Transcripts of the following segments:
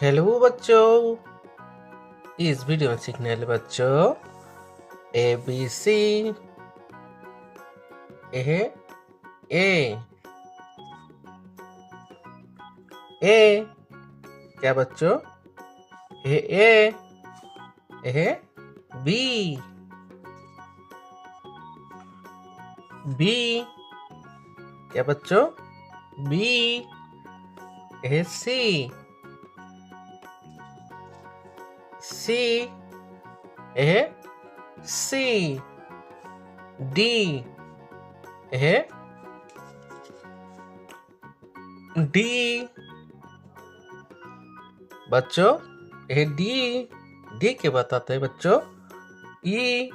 Hello बच्चों, इस video में सीखने वाले बच्चों ए बी सी ए ए क्या बच्चों? ए बी बी क्या बच्चों? बी सी सी सी डी डी बच्चों डी के बताते हैं बच्चों। ई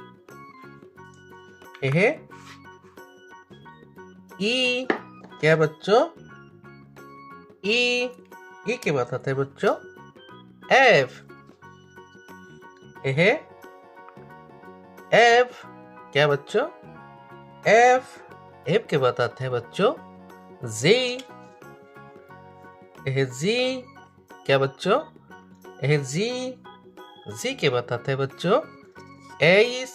क्या बच्चों? ई के बताते हैं बच्चों। एफ एफ क्या बच्चों? एफ के बताते हैं बच्चों। जी क्या बच्चों? जी के बताते हैं बच्चों। एस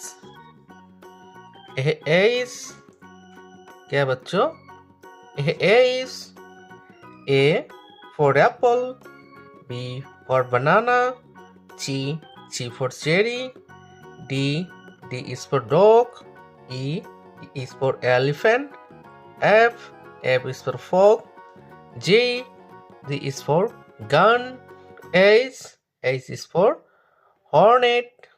क्या बच्चों? Yes A for apple, B for banana, C for cherry, D is for dog, E is for elephant, F is for frog, G is for gun, H is for hornet,